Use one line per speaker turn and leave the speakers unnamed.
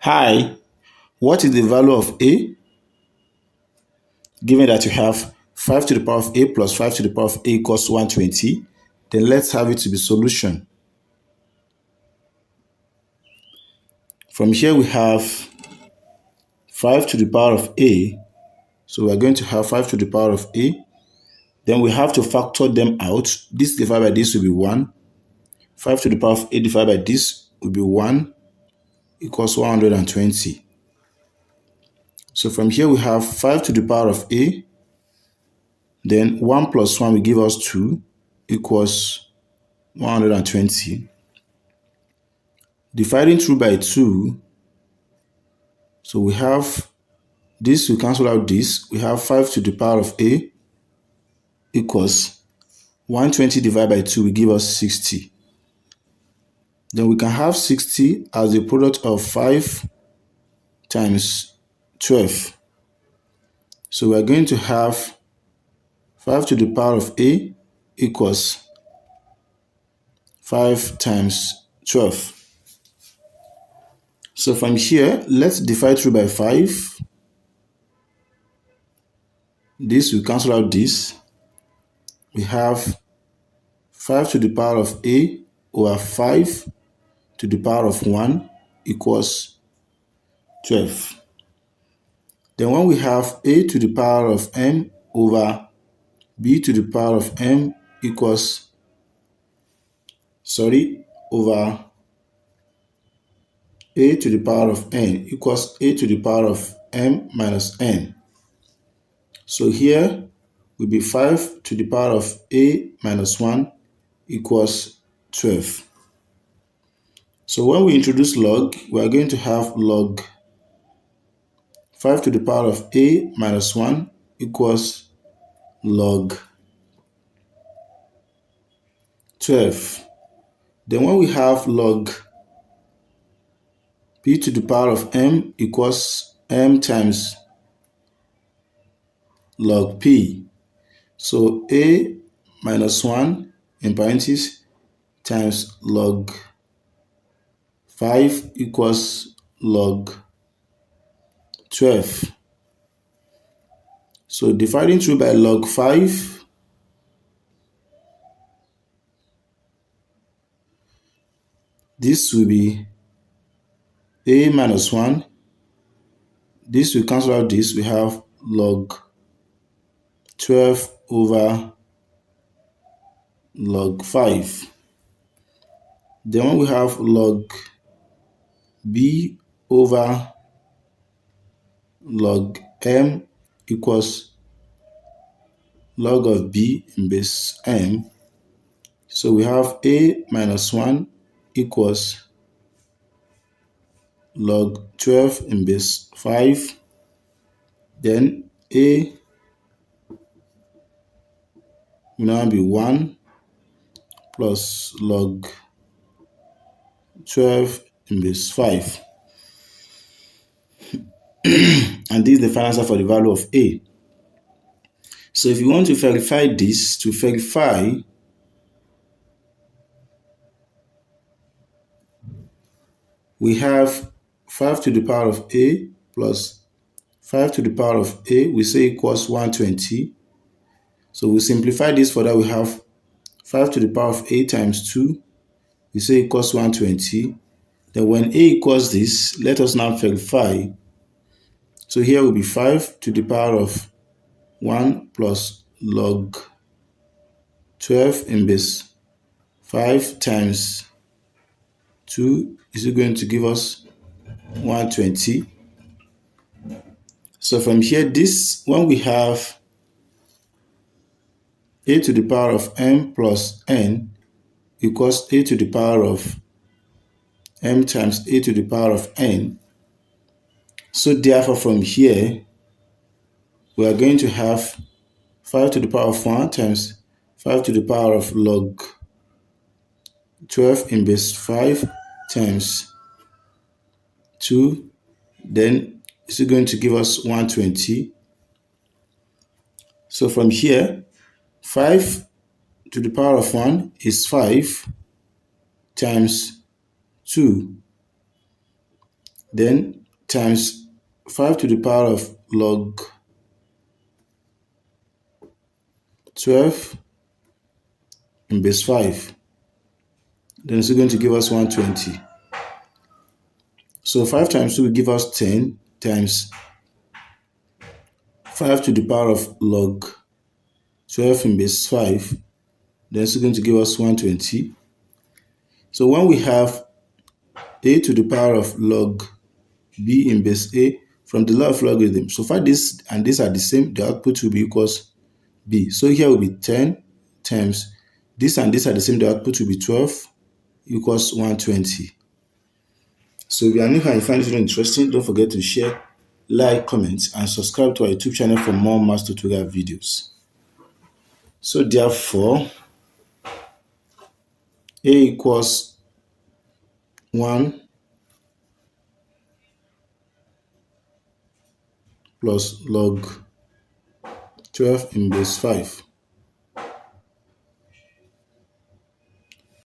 Hi, what is the value of a? Given that you have 5 to the power of a plus 5 to the power of a equals 120, then let's have it to be solution. From here we have 5 to the power of a, so we are going to have 5 to the power of a. Then we have to factor them out. This divided by this will be 1. 5 to the power of a divided by this will be 1 equals 120. So from here we have 5 to the power of a, then 1 plus 1 will give us 2 equals 120. Dividing through by 2, so we have this, we cancel out this. We have 5 to the power of a equals 120 divided by 2 will give us 60. Then we can have 60 as the product of 5 times 12. So we are going to have 5 to the power of a equals 5 times 12. So from here, let's divide through by 5. This will cancel out this. We have 5 to the power of a over 5 to the power of 1 equals 12. Then when we have a to the power of m over b to the power of m equals, over a to the power of n equals a to the power of m minus n. So here will be 5 to the power of a minus 1 equals 12. So when we introduce log, we are going to have log 5 to the power of a minus 1 equals log 12. Then when we have log b to the power of m equals m times log p. So a minus 1 in parentheses times log 5 equals log 12. So dividing through by log 5, this will be a minus 1. This will cancel out this. We have log 12 over log 5. Then when we have log b over log m equals log of b in base m. So we have a minus 1 equals log 12 in base 5. Then a will now be 1 plus log 12 in base 5. And this is the final answer for the value of a. So if you want to verify this, we have 5 to the power of a plus 5 to the power of a, we say equals 120. So we simplify this further, we have 5 to the power of a times 2, we say equals 120. Then when a equals this, let us now verify. So here will be 5 to the power of 1 plus log 12 in base 5 times 2 is going to give us 120. So from here, this, when we have a to the power of m plus n equals a to the power of m times a to the power of n. So therefore from here, we are going to have 5 to the power of 1 times 5 to the power of log 12 in base 5 times 2. Then it's going to give us 120. So from here, 5 to the power of 1 is 5 times 2. then times 5 to the power of log 12 in base 5. Then it's going to give us 120. So 5 times 2 will give us 10 times 5 to the power of log 12 in base 5. Then it's going to give us 120. So when we have a to the power of log b in base a from the law of logarithm, so far this and this are the same, the output will be equals b. So here will be 10 times this and this are the same, the output will be 12 equals 120. So if you are new here and you find this really interesting, don't forget to share, like, comment, and subscribe to our YouTube channel for more math tutorial videos. So therefore, a equals 1 plus log 12 in base 5.